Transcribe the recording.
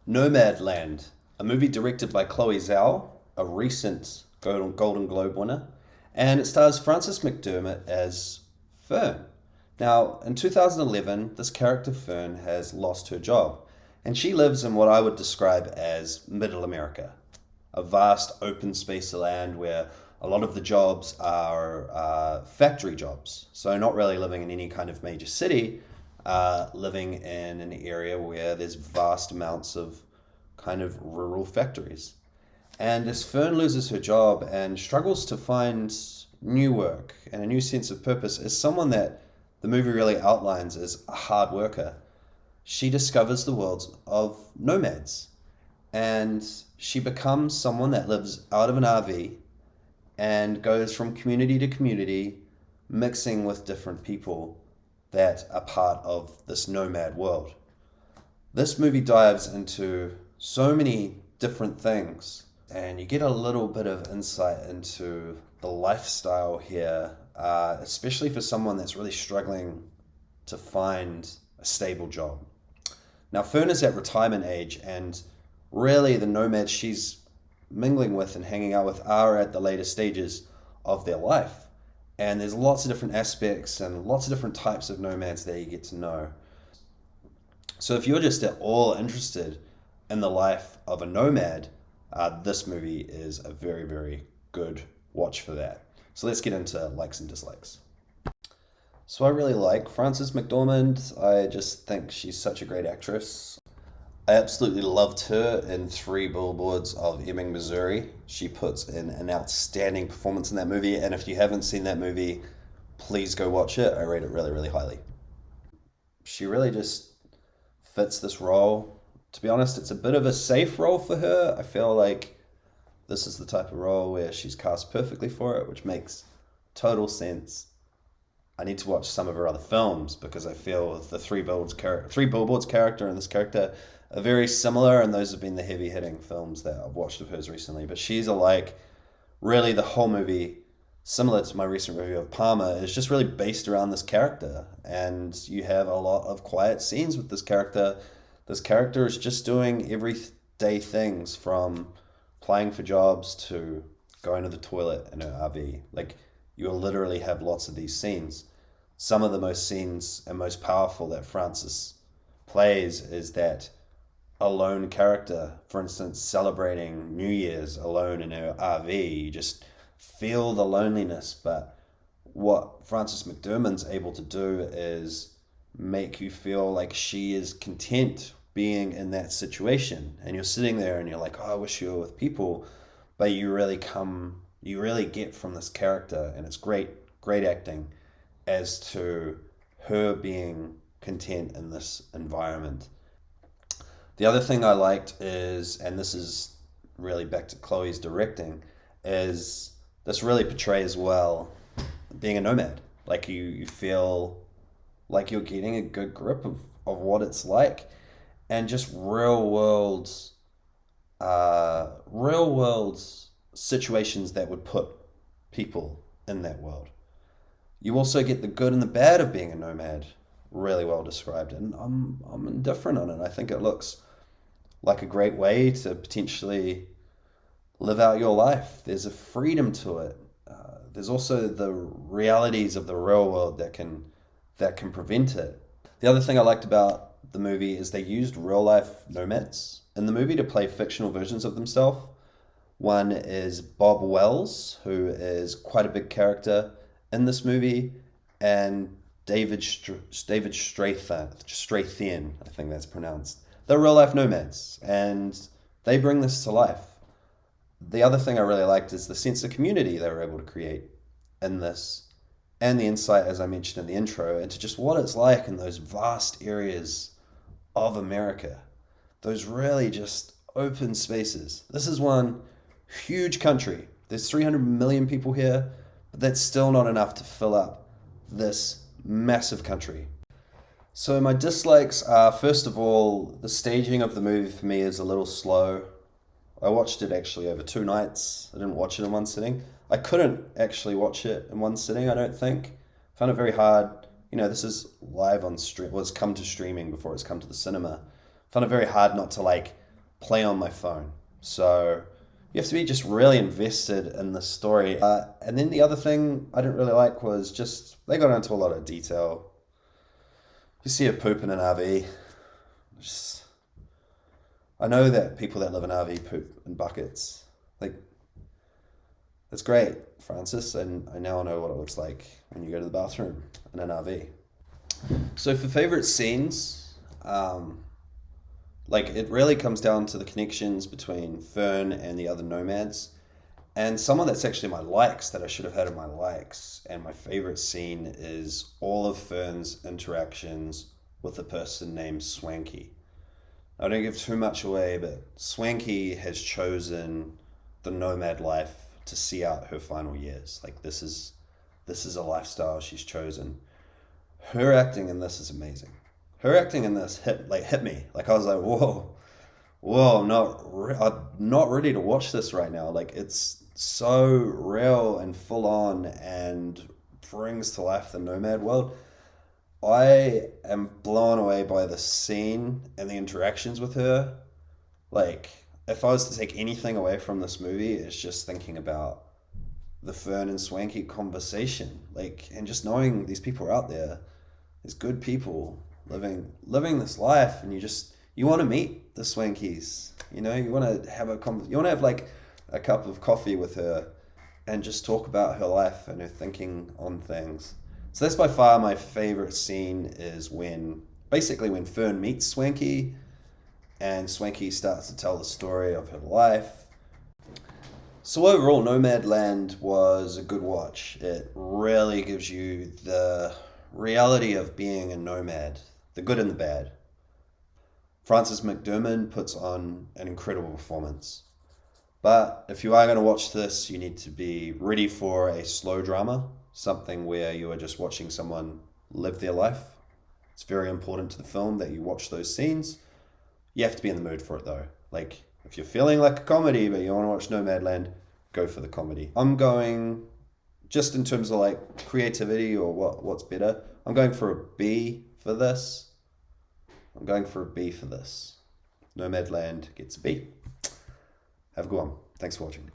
Nomadland, a movie directed by Chloe Zhao, a recent Golden Globe winner, and it stars Frances McDermott as Fern. Now, in 2011, this character Fern has lost her job, and she lives in what I would describe as Middle America, a vast open space of land where a lot of the jobs are factory jobs. So, not really living in any kind of major city, living in an area where there's vast amounts of kind of rural factories. And as Fern loses her job and struggles to find new work and a new sense of purpose, as someone that the movie really outlines as a hard worker, she discovers the world of nomads. And she becomes someone that lives out of an RV and goes from community to community, mixing with different people that are part of this nomad world. This movie dives into so many different things, and you get a little bit of insight into the lifestyle here, especially for someone that's really struggling to find a stable job. Now, Fern is at retirement age, and really the nomads she's mingling with and hanging out with are at the later stages of their life. And there's lots of different aspects and lots of different types of nomads that you get to know. So if you're just at all interested in the life of a nomad, this movie is a very, very good watch for that. So let's get into likes and dislikes. So I really like Frances McDormand. I just think she's such a great actress. I absolutely loved her in Three Billboards of Ebbing, Missouri. She puts in an outstanding performance in that movie, and if you haven't seen that movie, please go watch it. I rate it really, really highly. She really just fits this role. To be honest, it's a bit of a safe role for her. I feel like this is the type of role where she's cast perfectly for it, which makes total sense. I need to watch some of her other films because I feel the Three Billboards character and this character are very similar, and those have been the heavy hitting films that I've watched of hers recently. But she's really the whole movie, similar to my recent review of Palmer, is just really based around this character. And you have a lot of quiet scenes with this character. This character is just doing everyday things from applying for jobs to going to the toilet in her RV. Like, you'll literally have lots of these scenes. Some of the most scenes and most powerful that Frances plays is that a lone character, for instance, celebrating New Year's alone in her RV. You just feel the loneliness, but what Frances McDormand's able to do is make you feel like she is content being in that situation. And you're sitting there and you're like, oh, I wish you were with people, but you really get from this character, and it's great acting as to her being content in this environment. The other thing I liked is, and this is really back to Chloe's directing, is this really portrays well being a nomad. Like you feel like you're getting a good grip of what it's like, and just real world situations that would put people in that world. You also get the good and the bad of being a nomad really well described, and I'm indifferent on it. I think it looks like a great way to potentially live out your life. There's a freedom to it. There's also the realities of the real world that can prevent it. The other thing I liked about the movie is they used real life nomads in the movie to play fictional versions of themselves. One is Bob Wells, who is quite a big character in this movie, and David Strathairn, I think that's pronounced. They're real life nomads, and they bring this to life. The other thing I really liked is the sense of community they were able to create in this, and the insight, as I mentioned in the intro, into just what it's like in those vast areas of America. Those really just open spaces. This is one huge country. There's 300 million people here, but that's still not enough to fill up this massive country. So my dislikes are, first of all, the staging of the movie for me is a little slow. I watched it actually over 2 nights. I didn't watch it in one sitting. I couldn't actually watch it in one sitting, I don't think. I found it very hard. This is live on stream. Well, it's come to streaming before it's come to the cinema. I found it very hard not to play on my phone. So you have to be just really invested in the story. And then the other thing I didn't really like was just they got into a lot of detail. You see a poop in an RV. Just, I know that people that live in RV poop in buckets. Like, it's great, Francis, and I now know what it looks like when you go to the bathroom in an RV. So for favorite scenes, like it really comes down to the connections between Fern and the other nomads. And someone that's actually my likes that I should have had in my likes. And my favorite scene is all of Fern's interactions with a person named Swanky. I don't give too much away, but Swanky has chosen the nomad life to see out her final years. Like this is a lifestyle she's chosen. Her acting in this is amazing. Her acting in this hit me. Like I was like, whoa, I'm not ready to watch this right now. Like it's so real and full on and brings to life the nomad world. I am blown away by the scene and the interactions with her. Like, if I was to take anything away from this movie, it's just thinking about the Fern and Swanky conversation. Like, and just knowing these people are out there, there's good people living this life, and you want to meet the Swankies. You know, you want to have like a cup of coffee with her and just talk about her life and her thinking on things. So that's by far my favorite scene is when Fern meets Swanky and Swanky starts to tell the story of her life. So overall, Nomadland was a good watch. It really gives you the reality of being a nomad, the good and the bad. Frances McDormand puts on an incredible performance. But if you are going to watch this, you need to be ready for a slow drama, something where you are just watching someone live their life. It's very important to the film that you watch those scenes. You have to be in the mood for it though. Like, if you're feeling like a comedy, but you want to watch Nomadland, go for the comedy. I'm going, just in terms of like creativity or what's better, I'm going for a B for this. Nomadland gets a B. Have a good one. Thanks for watching.